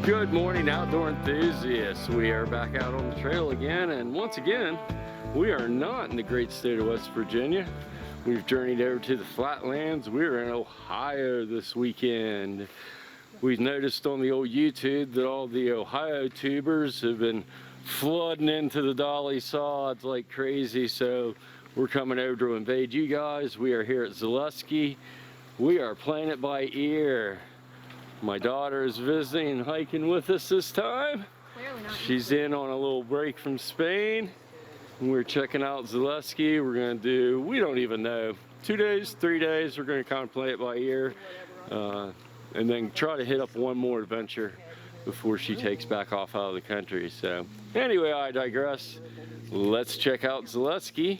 Good morning, outdoor enthusiasts. We are back out on the trail again, and once again, we are not in the great state of West Virginia. We've journeyed over to the flatlands. We're in Ohio this weekend. We've noticed on the old YouTube that all the Ohio tubers have been flooding into the dolly sods like crazy, so we're coming over to invade you guys. We are here at Zaleski. We are playing it by ear. My daughter is visiting and hiking with us this time. She's in on a little break from Spain. We're checking out Zaleski. We're going to do, we don't even know, 2 days, 3 days. We're going to kind of play it by ear. And then try to hit up one more adventure before she takes back off out of the country. So anyway, I digress. Let's check out Zaleski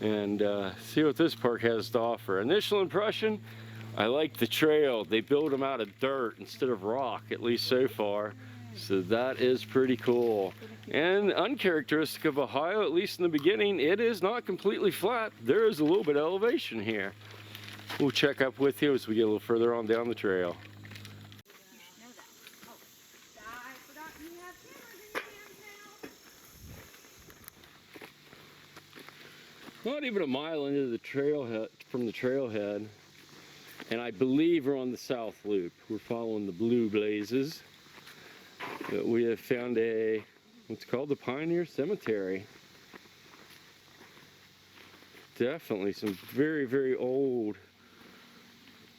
and see what this park has to offer. Initial impression, I like the trail. They build them out of dirt instead of rock, at least so far. So that is pretty cool. And uncharacteristic of Ohio, at least in the beginning, it is not completely flat. There is a little bit of elevation here. We'll check up with you as we get a little further on down the trail. Not even a mile into the trailhead, from the trailhead. And I believe we're on the south loop. We're following the blue blazes. But we have found what's called the Pioneer Cemetery. Definitely some very, very old,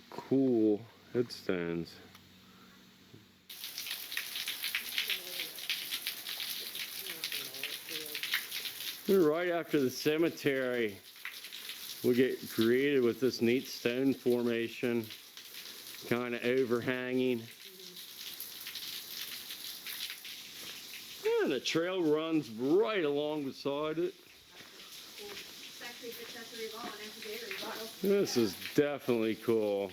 cool headstones. We're right after the cemetery. We get greeted with this neat stone formation, kind of overhanging. And the trail runs right along beside it. This is definitely cool.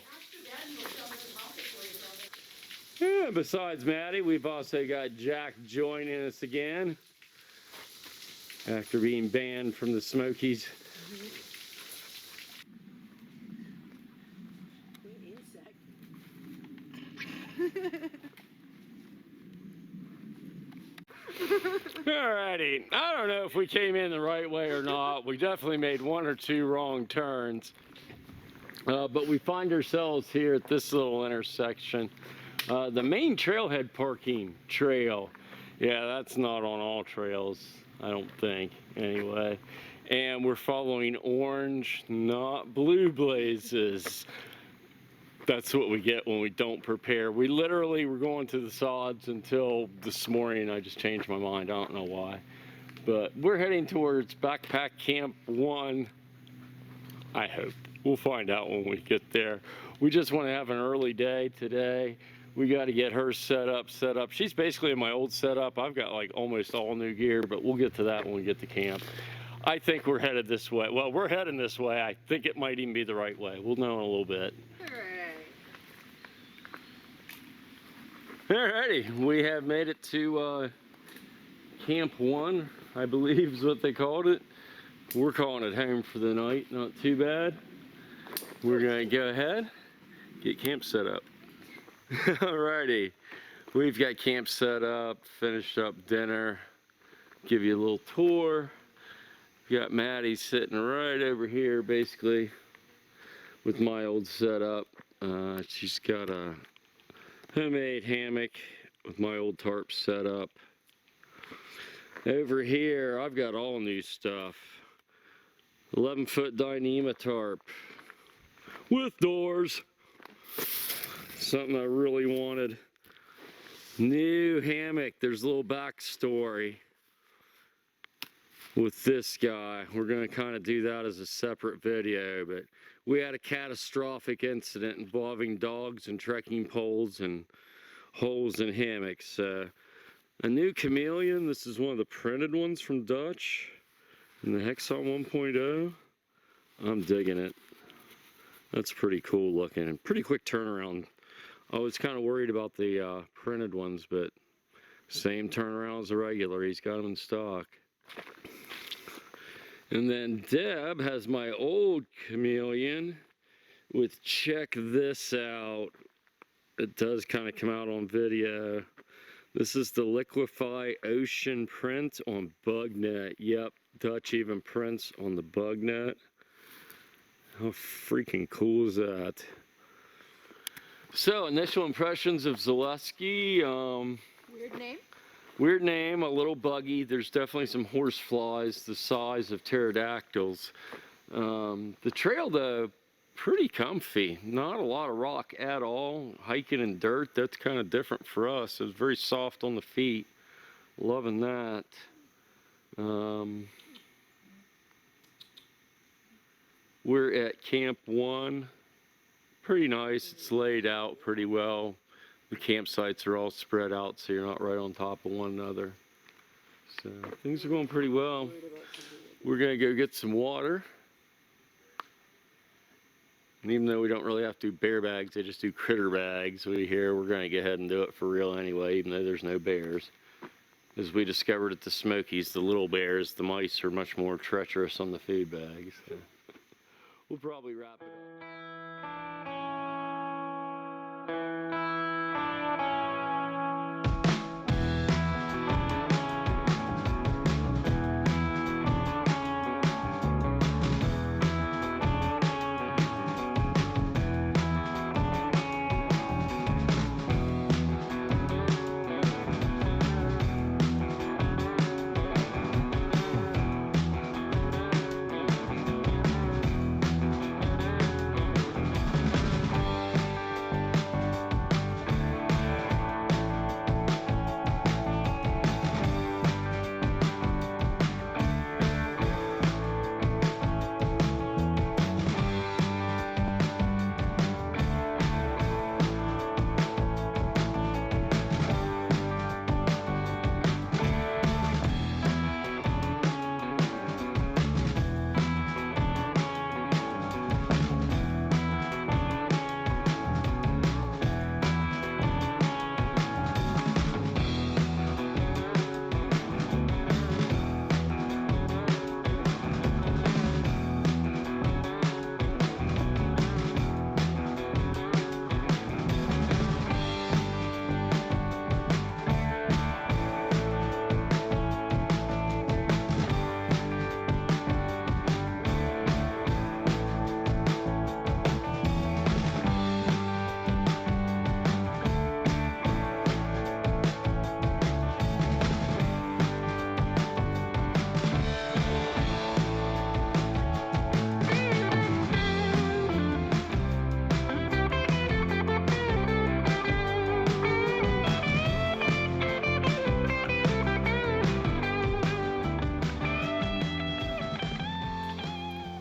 Yeah, besides Maddy, we've also got Jack joining us again after being banned from the Smokies. Alrighty, I don't know if we came in the right way or not. We definitely made 1 or 2 wrong turns. But we find ourselves here at this little intersection. The main trailhead parking trail. Yeah, that's not on all trails, I don't think, anyway. And we're following orange, not blue blazes. That's what we get when we don't prepare. We literally were going to the sods until this morning. I just changed my mind. I don't know why. But we're heading towards Backpack Camp 1. I hope. We'll find out when we get there. We just want to have an early day today. We got to get her set up. She's basically in my old setup. I've got like almost all new gear, but we'll get to that when we get to camp. I think we're headed this way. Well, we're heading this way. I think it might even be the right way. We'll know in a little bit. Alrighty, we have made it to Camp 1, I believe is what they called it. We're calling it home for the night, not too bad. We're gonna go ahead, get camp set up. Alrighty, we've got camp set up, finished up dinner, give you a little tour. We got Maddy sitting right over here basically with my old setup. She's got a homemade hammock with my old tarp set up. Over here, I've got all new stuff. 11-foot Dyneema tarp with doors. Something I really wanted. New hammock. There's a little backstory with this guy. We're going to kind of do that as a separate video, but we had a catastrophic incident involving dogs and trekking poles and holes in hammocks. A new chameleon. This is one of the printed ones from Dutch in the Hexon 1.0. I'm digging it. That's pretty cool looking and pretty quick turnaround. I was kind of worried about the printed ones, but same turnaround as the regular. He's got them in stock. And then Deb has my old chameleon with, check this out. It does kind of come out on video. This is the Liquify Ocean print on bug net. Yep, Dutch even prints on the bug net. How freaking cool is that? So, initial impressions of Zaleski. Weird name? Weird name, a little buggy. There's definitely some horse flies the size of pterodactyls. The trail, though, pretty comfy. Not a lot of rock at all. Hiking in dirt, that's kind of different for us. It's very soft on the feet. Loving that. We're at Camp 1. Pretty nice. It's laid out pretty well. The campsites are all spread out so you're not right on top of one another. So things are going pretty well. We're going to go get some water. And even though we don't really have to do bear bags, they just do critter bags. We're going to go ahead and do it for real anyway, even though there's no bears. As we discovered at the Smokies, the little bears, the mice are much more treacherous on the food bags. So we'll probably wrap it up.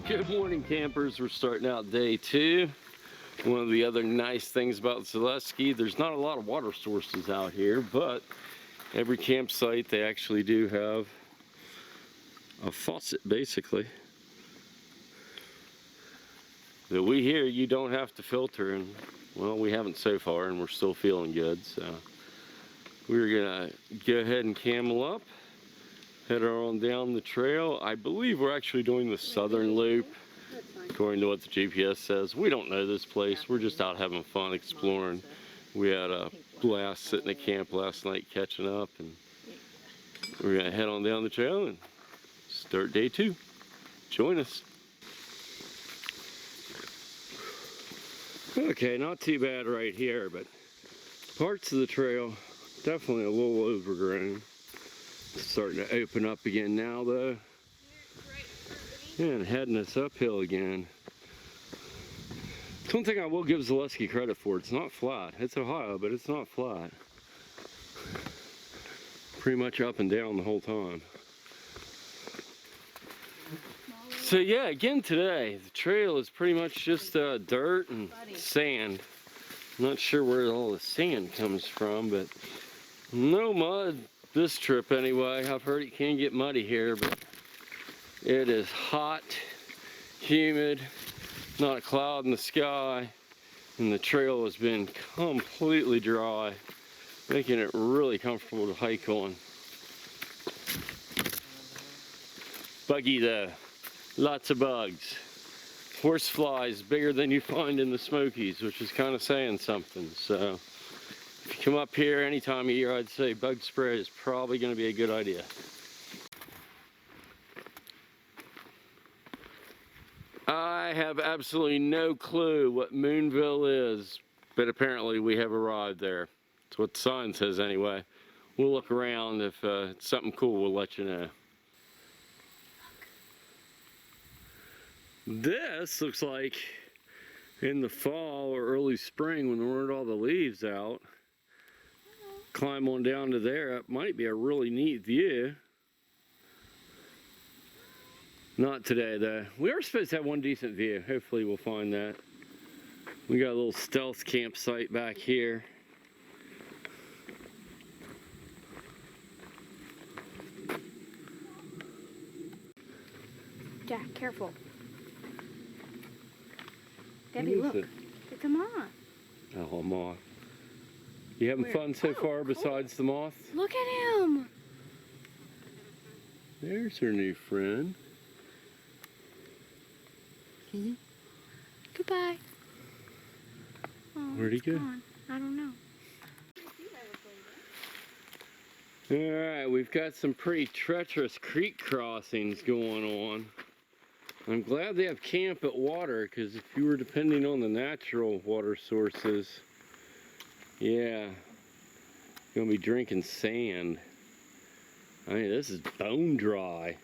Good morning, campers. We're starting out day 2. One of the other nice things about Zaleski, there's not a lot of water sources out here, but every campsite they actually do have a faucet, basically, that we hear you don't have to filter, and well, we haven't so far, and we're still feeling good. So we're gonna go ahead and camel up, head on down the trail. I believe we're actually doing the southern loop, according to what the GPS says. We don't know this place. We're just out having fun exploring. We had a blast sitting at camp last night catching up, and we're going to head on down the trail and start day 2. Join us. Okay, not too bad right here, but parts of the trail definitely a little overgrown. It's starting to open up again now, though. And heading us uphill again. One thing I will give Zaleski credit for, it's not flat. It's Ohio, but it's not flat. Pretty much up and down the whole time. So yeah, again today, the trail is pretty much just dirt and sand. I'm not sure where all the sand comes from, but no mud this trip anyway. I've heard it can get muddy here, but it is hot, humid, not a cloud in the sky, and the trail has been completely dry, making it really comfortable to hike on. Buggy though, lots of bugs. Horse flies bigger than you find in the Smokies, which is kind of saying something. So If you come up here any time of year, I'd say bug spray is probably going to be a good idea. I have absolutely no clue what Moonville is, but apparently we have arrived there. That's what the sign says anyway. We'll look around. If it's something cool, we'll let you know. This looks like in the fall or early spring when there weren't all the leaves out. Climb on down to there. It might be a really neat view. Not today though. We were supposed to have one decent view. Hopefully we'll find that. We got a little stealth campsite back here. Jack, careful. Debbie, look. It's a moth. Oh, a moth. You having fun so far besides the moth? Look at him. There's her new friend. Goodbye. Oh, where'd he go? Gone. I don't know. Alright, we've got some pretty treacherous creek crossings going on. I'm glad they have camp at water, because if you were depending on the natural water sources, yeah, you're going to be drinking sand. I mean, this is bone dry.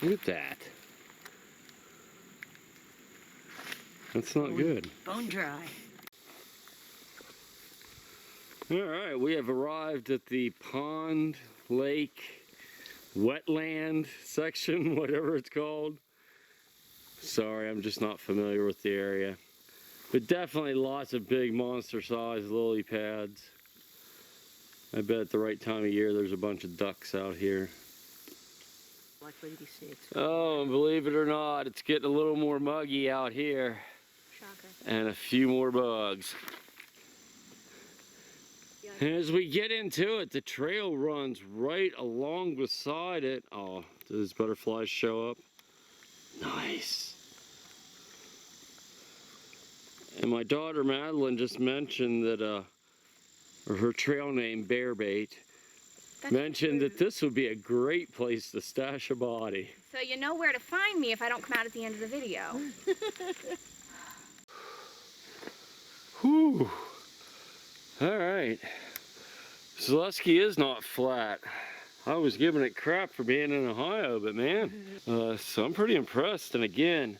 Look at that. That's not good. Bone dry. Alright, we have arrived at the pond, lake, wetland section, whatever it's called. Sorry, I'm just not familiar with the area. But definitely lots of big monster-sized lily pads. I bet at the right time of year there's a bunch of ducks out here. Likely to be sick. Oh, and believe it or not, it's getting a little more muggy out here. Shocker. And a few more bugs. And as we get into it, the trail runs right along beside it. Oh, do those butterflies show up? Nice. And my daughter Madeline just mentioned that, or her trail name, Bearbait, mentioned that this would be a great place to stash a body. So you know where to find me if I don't come out at the end of the video. Whew. All right. Zaleski is not flat. I was giving it crap for being in Ohio, but man, so I'm pretty impressed. And again,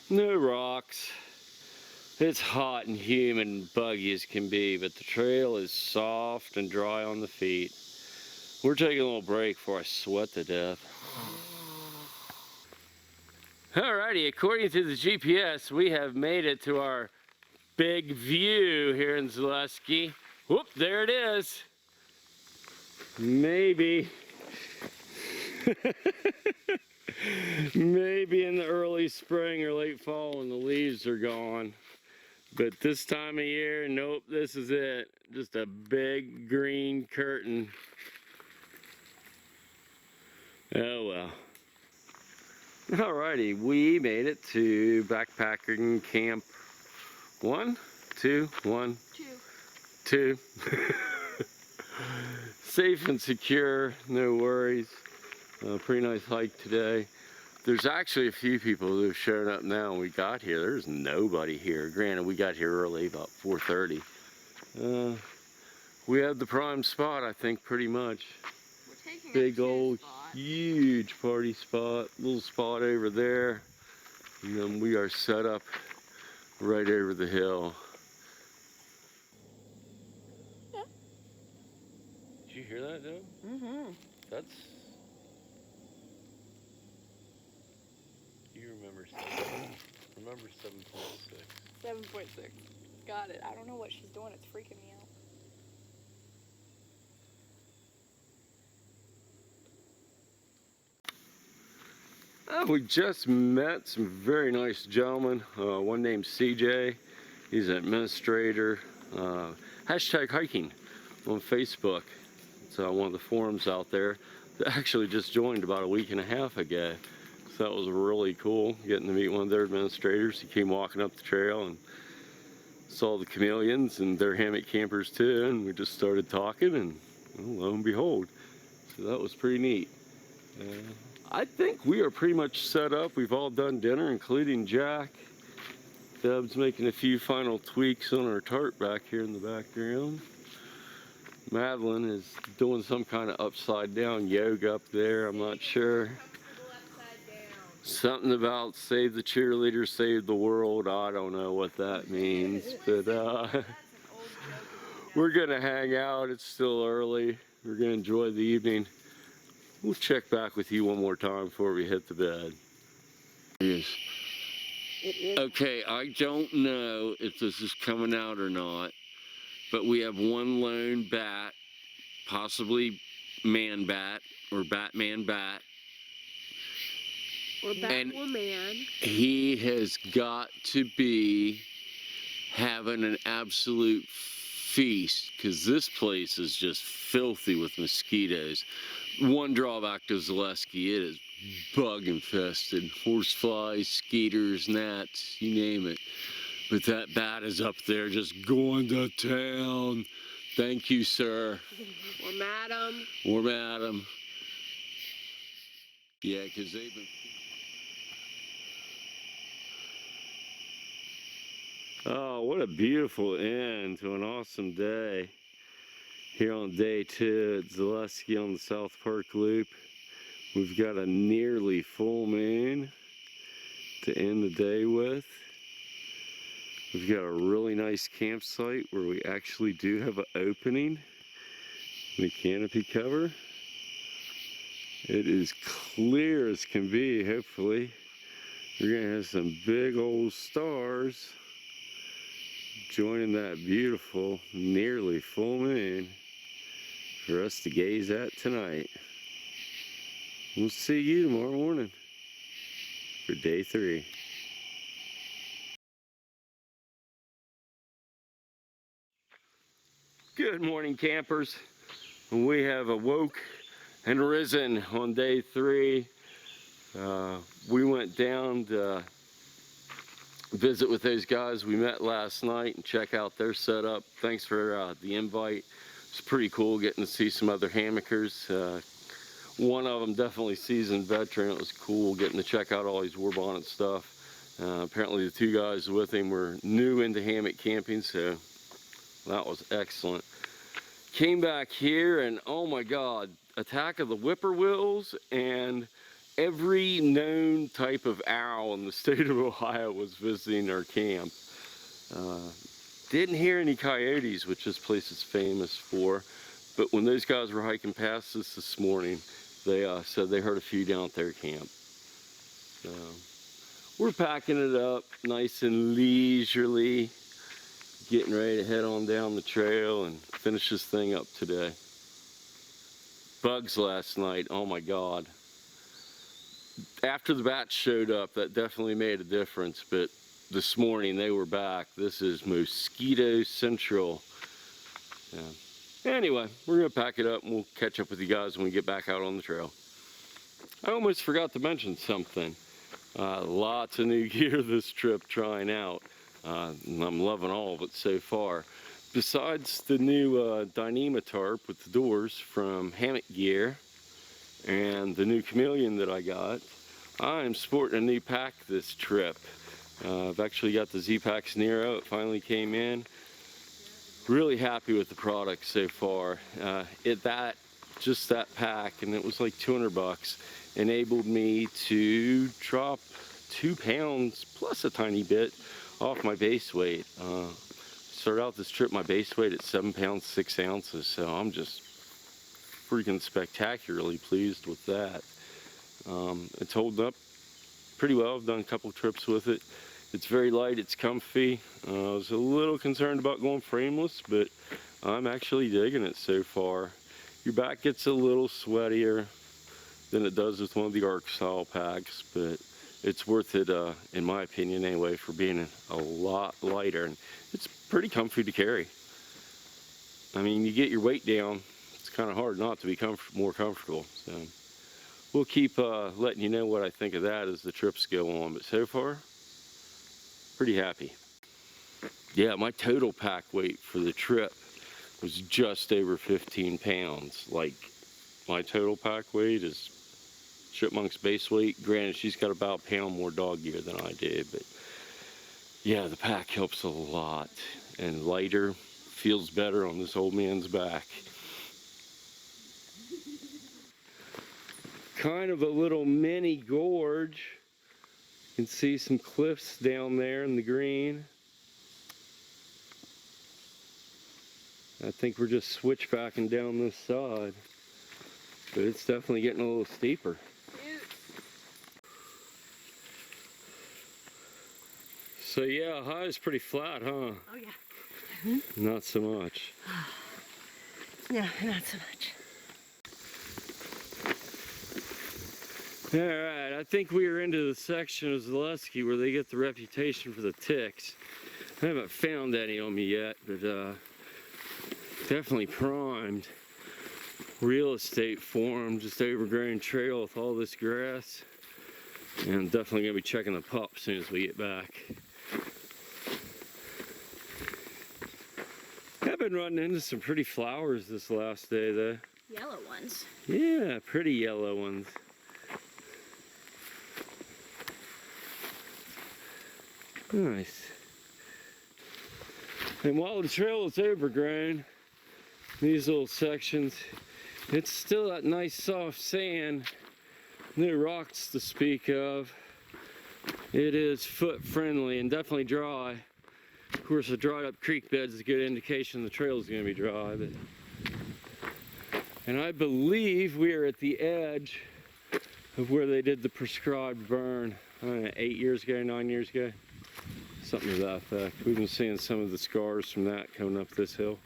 no rocks. It's hot and humid and buggy as can be, but the trail is soft and dry on the feet. We're taking a little break before I sweat to death. Alrighty, according to the GPS, we have made it to our big view here in Zaleski. Whoop, there it is. Maybe. Maybe in the early spring or late fall when the leaves are gone. But this time of year, nope, this is it. Just a big green curtain. Oh well. Alrighty, we made it to backpacking camp 1, 2, 1, 2. Safe and secure, no worries. Pretty nice hike today. There's actually a few people who have shown up now when we got here. There's nobody here. Granted, we got here early, about 4:30. We have the prime spot, I think, pretty much. We're taking big old huge party spot, little spot over there, and then we are set up right over the hill. Yeah. Did you hear that though? Mm-hmm. That's, you remember 7.6. 7.6. Got it. I don't know what she's doing. It's freaking me out. We just met some very nice gentlemen. One named CJ. He's an administrator. Hashtag hiking on Facebook. It's one of the forums out there that actually just joined about a week and a half ago. So that was really cool, getting to meet one of their administrators. He came walking up the trail and saw the chameleons and they're hammock campers too, and we just started talking, and well, lo and behold. So that was pretty neat. I think we are pretty much set up. We've all done dinner, including Jack. Deb's making a few final tweaks on our tarp back here in the background. Madeline is doing some kind of upside down yoga up there. I'm not sure. Something about save the cheerleaders, save the world. I don't know what that means, but we're gonna hang out. It's still early. We're gonna enjoy the evening. We'll check back with you one more time before we hit the bed. Yes. Okay, I don't know if this is coming out or not, but we have one lone bat, possibly man bat or Batman bat. Or Batwoman. He has got to be having an absolute feast, because this place is just filthy with mosquitoes. One drawback to Zaleski, it is bug infested. Horseflies, skeeters, gnats, you name it. But that bat is up there just going to town. Thank you, sir. Or madam. Or madam. Yeah, because they've been... Oh, what a beautiful end to an awesome day. Here on day 2 at Zaleski on the South Park Loop. We've got a nearly full moon to end the day with. We've got a really nice campsite where we actually do have an opening in the canopy cover. It is clear as can be, hopefully. We're gonna have some big old stars joining that beautiful, nearly full moon for us to gaze at tonight. We'll see you tomorrow morning for day 3. Good morning, campers. We have awoke and risen on day 3. We went down to visit with those guys we met last night and check out their setup. Thanks for the invite. It's pretty cool getting to see some other hammockers. One of them definitely seasoned veteran. It was cool getting to check out all his war bonnet stuff. Apparently the 2 guys with him were new into hammock camping, so that was excellent. Came back here and oh my God, attack of the whippoorwills, and every known type of owl in the state of Ohio was visiting our camp. Didn't hear any coyotes, which this place is famous for, but when those guys were hiking past us this morning, they said they heard a few down at their camp. So we're packing it up nice and leisurely, getting ready to head on down the trail and finish this thing up today. Bugs last night, oh my God. After the bats showed up, that definitely made a difference, but this morning they were back. This is mosquito central. Yeah. Anyway, we're gonna pack it up and we'll catch up with you guys when we get back out on the trail. I almost forgot to mention something. Lots of new gear this trip trying out. And I'm loving all of it so far. Besides the new Dyneema tarp with the doors from Hammock Gear and the new chameleon that I got, I'm sporting a new pack this trip. I've actually got the Z-Pax Nero. It finally came in. Really happy with the product so far. Just that pack, and it was like 200 bucks, enabled me to drop 2 pounds plus a tiny bit off my base weight. Started out this trip, my base weight at 7 pounds 6 ounces, so I'm just freaking spectacularly pleased with that. It's holding up pretty well. I've done a couple trips with it. It's very light, it's comfy. I was a little concerned about going frameless, but I'm actually digging it so far. Your back gets a little sweatier than it does with one of the ARC style packs, but it's worth it, in my opinion anyway, for being a lot lighter. And it's pretty comfy to carry. I mean, you get your weight down, it's kind of hard not to be more comfortable. So we'll keep letting you know what I think of that as the trips go on. But so far, pretty happy. Yeah, my total pack weight for the trip was just over 15 pounds. Like, my total pack weight is Chipmunk's base weight. Granted, she's got about a pound more dog gear than I did, but yeah, the pack helps a lot. And lighter, feels better on this old man's back. Kind of a little mini gorge. You can see some cliffs down there in the green. I think we're just switchbacking down this side, but it's definitely getting a little steeper. So yeah, high is pretty flat, huh? Oh yeah. Not so much. No, not so much. Alright, I think we are into the section of Zaleski where they get the reputation for the ticks. I haven't found any on me yet, but definitely primed. Real estate farm, just overgrown trail with all this grass. And I'm definitely going to be checking the pup as soon as we get back. I've been running into some pretty flowers this last day though. Yellow ones. Yeah, pretty yellow ones. Nice. And while the trail is overgrown, these little sections, it's still that nice soft sand, no rocks to speak of. It is foot friendly and definitely dry. Of course, a dried up creek bed is a good indication the trail is going to be dry. And I believe we are at the edge of where they did the prescribed burn, I don't know, 8 years ago, 9 years ago. Something to that effect. We've been seeing some of the scars from that coming up this hill.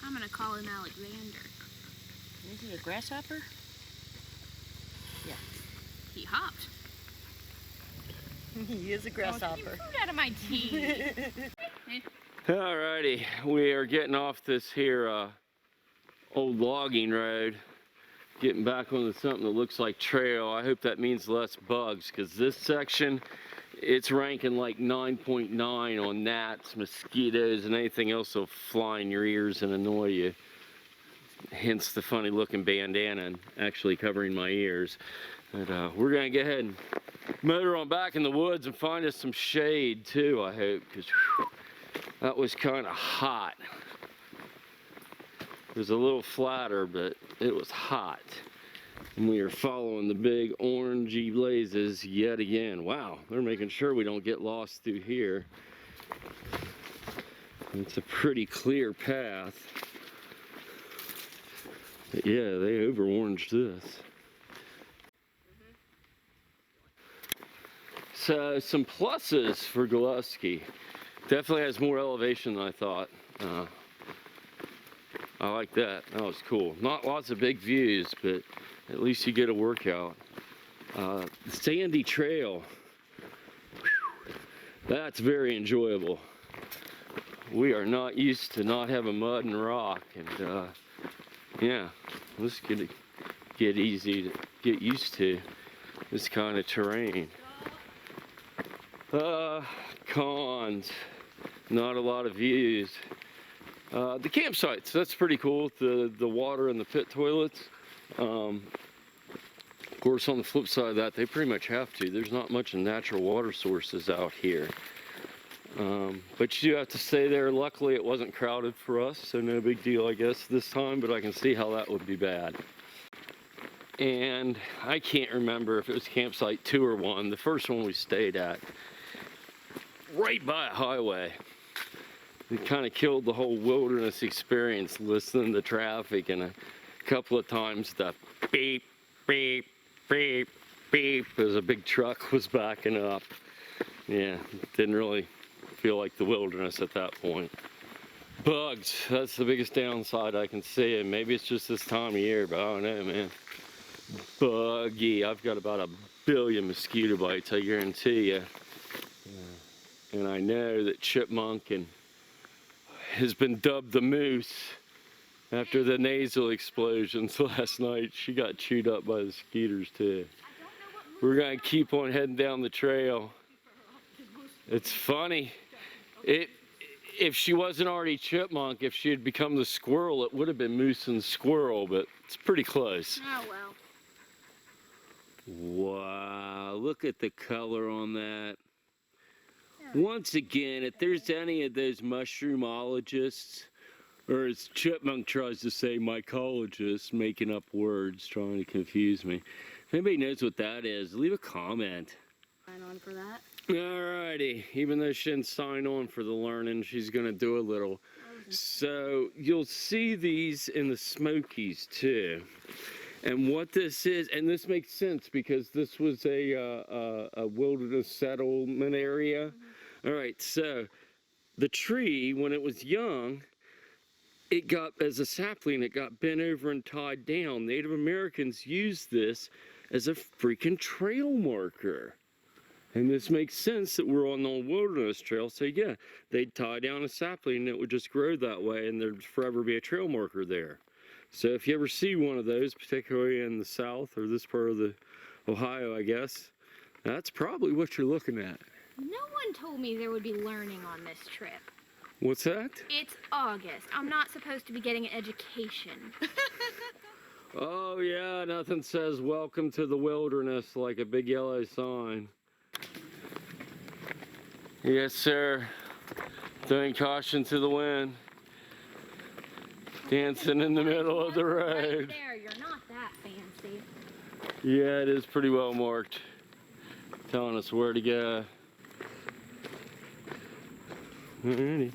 I'm gonna call him Alexander. Is he a grasshopper? Yeah. He hopped. He is a grasshopper. Get food out of my teeth. Alrighty, we are getting off this here old logging road, getting back onto something that looks like trail. I hope that means less bugs, because this section, it's ranking like 9.9 on gnats, mosquitoes, and anything else will fly in your ears and annoy you. Hence the funny looking bandana and actually covering my ears. But we're gonna go ahead and motor on back in the woods and find us some shade too, I hope, because that was kind of hot. It was a little flatter, but it was hot. And we are following the big orangey blazes yet again. Wow, they're making sure we don't get lost through here. It's a pretty clear path. But yeah, they over-oranged this. So some pluses for Zaleski. Definitely has more elevation than I thought. I like that. That was cool. Not lots of big views, but at least you get a workout. Sandy trail. Whew. That's very enjoyable. We are not used to not having mud and rock, and yeah, this could get easy to get used to this kind of terrain. Cons. Not a lot of views. The campsites, that's pretty cool. The water and the pit toilets. Of course, on the flip side of that, they pretty much have to. There's not much natural water sources out here. But you do have to stay there. Luckily, it wasn't crowded for us, so no big deal, I guess, this time, but I can see how that would be bad. And I can't remember if it was campsite 2 or 1. The first one we stayed at, right by a highway. It kind of killed the whole wilderness experience, listening to traffic, and a couple of times the beep, beep, beep, beep as a big truck was backing up. Yeah, didn't really feel like the wilderness at that point. Bugs, that's the biggest downside I can see, and maybe it's just this time of year, but I don't know, man. Buggy. I've got about 1 billion mosquito bites, I guarantee you. And I know that Chipmunk has been dubbed the moose after the nasal explosions last night. She got chewed up by the skeeters too. we're gonna keep on heading down the trail. It's funny. If she wasn't already chipmunk, if she had become the squirrel, it would have been moose and squirrel, but it's pretty close. Oh well. Wow, look at the color on that. Once again, if there's any of those mushroomologists, or as Chipmunk tries to say, mycologists, making up words, trying to confuse me. If anybody knows what that is, leave a comment. Sign on for that. Alrighty, even though she didn't sign on for the learning, she's gonna do a little. So you'll see these in the Smokies too. And what this is, and this makes sense because this was a wilderness settlement area. All right, so the tree, when it was young, it got, as a sapling, it got bent over and tied down. Native Americans used this as a freaking trail marker. And this makes sense that we're on the wilderness trail. So yeah, they'd tie down a sapling and it would just grow that way and there'd forever be a trail marker there. So if you ever see one of those, particularly in the south or this part of the Ohio, I guess, that's probably what you're looking at. No one told me there would be learning on this trip. What's that? It's August. I'm not supposed to be getting an education. Oh yeah, nothing says welcome to the wilderness like a big yellow sign. Yes, sir. Throwing caution to the wind. Dancing in the middle of the road. Right there, you're not that fancy. Yeah, it is pretty well marked. Telling us where to go. Alrighty.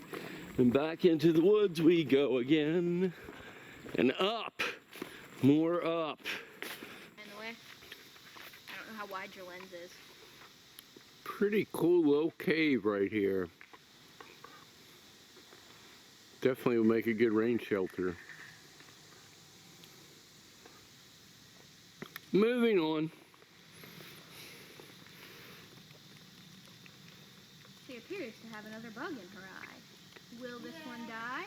And back into the woods we go again. And up. More up. In the way. I don't know how wide your lens is. Pretty cool little cave right here. Definitely will make a good rain shelter. Moving on. She appears to have another bug in her eye. Will this one die?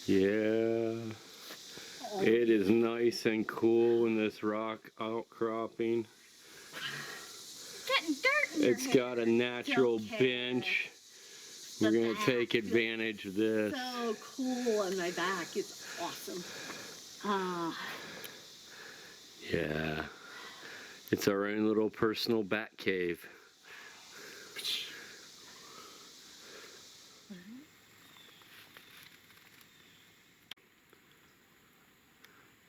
Yeah. It is nice and cool in this rock outcropping. Getting dirt in your It's hair. got a natural Don't care. bench. We're The going to back take feels advantage of this. So cool on my back. It's awesome. Ah, Yeah. It's our own little personal bat cave.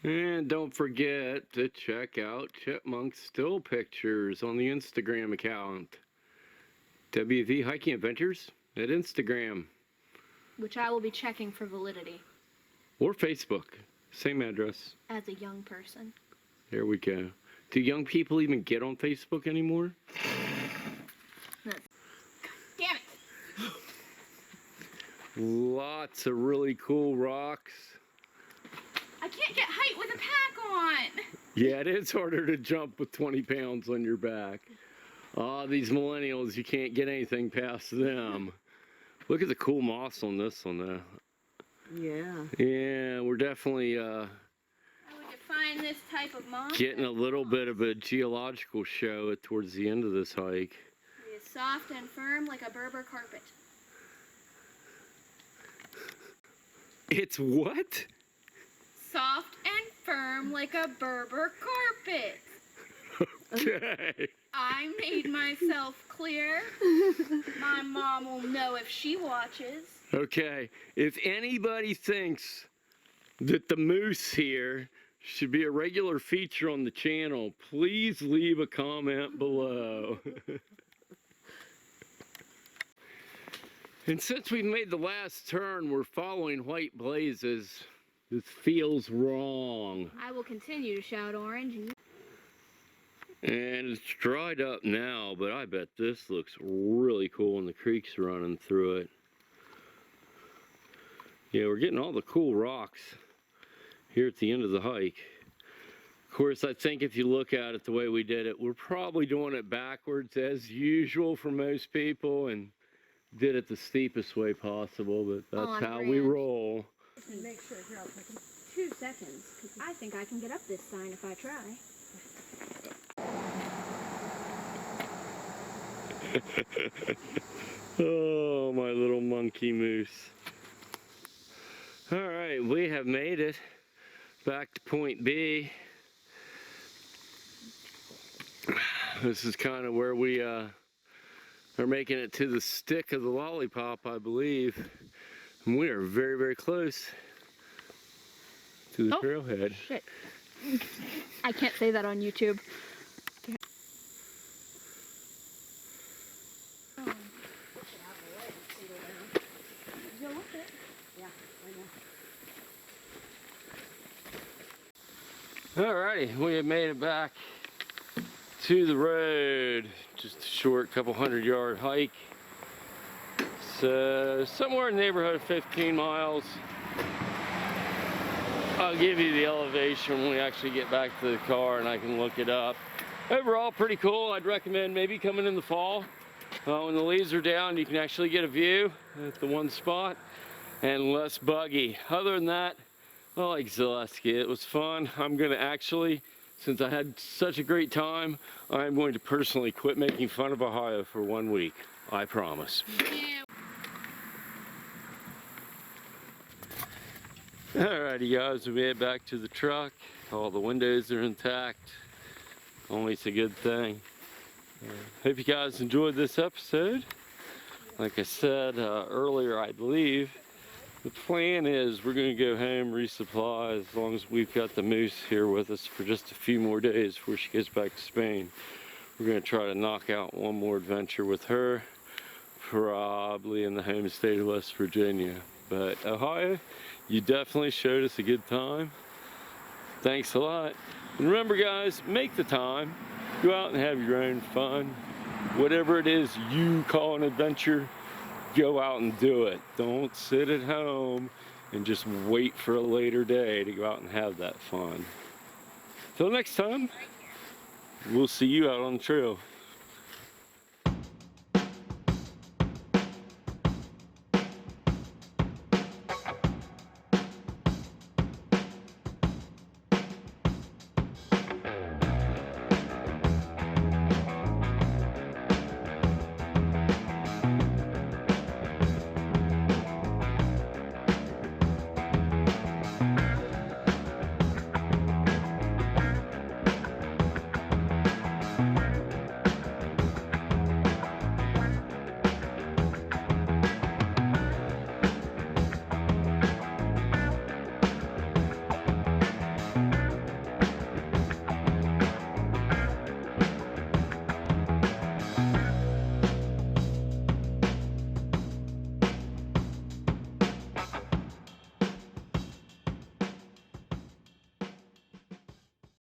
And don't forget to check out Chipmunk Still Pictures on the Instagram account. WV Hiking Adventures at Instagram. Which I will be checking for validity Or Facebook. Same address. as a young person. There we go. Do young people even get on Facebook anymore? Damn it! Lots of really cool rocks. I can't get height with a pack on! Yeah, it is harder to jump with 20 pounds on your back. Ah, these millennials, you can't get anything past them. Look at the cool moss on this one, though. yeah. Yeah, we're definitely I would define this type of moss getting a little bit of a geological show towards the end of this hike. It is soft and firm like a Berber carpet. It's what? Soft and firm like a Berber carpet. Okay. I made myself clear. My mom will know if she watches. Okay, if anybody thinks that the moose here should be a regular feature on the channel, please leave a comment below. And since we made the last turn, we're following white blazes. This feels wrong. I will continue to shout orange. And it's dried up now, but I bet this looks really cool and the creek's running through it. Yeah, we're getting all the cool rocks here at the end of the hike. Of course, I think if you look at it the way we did it, we're probably doing it backwards as usual for most people and did it the steepest way possible, but that's how we roll. Make sure here, I'll take 2 seconds, because I think I can get up this sign if I try. Oh, my little monkey moose. Alright, we have made it back to point B. This is kind of where we are making it to the stick of the lollipop, I believe. And we are very, very close to the trailhead. Shit. I can't say that on YouTube. Alrighty, we have made it back to the road. Just a short couple 100-yard hike. So somewhere in the neighborhood of 15 miles. I'll give you the elevation when we actually get back to the car and I can look it up. Overall, pretty cool. I'd recommend maybe coming in the fall. When the leaves are down, you can actually get a view at the one spot and less buggy. Other than that, I like Zaleski. It was fun. I'm going to actually, since I had such a great time, I'm going to personally quit making fun of Ohio for 1 week. I promise. Alrighty guys, we made it back to the truck. All the windows are intact. Only it's a good thing. Hope you guys enjoyed this episode. Like I said earlier, I believe, the plan is we're going to go home, resupply, as long as we've got the moose here with us for just a few more days before she goes back to Spain. We're going to try to knock out one more adventure with her, probably in the home state of West Virginia. But Ohio, you definitely showed us a good time. Thanks a lot. And remember guys, make the time. Go out and have your own fun. Whatever it is you call an adventure, go out and do it. Don't sit at home and just wait for a later day to go out and have that fun. Till next time, we'll see you out on the trail.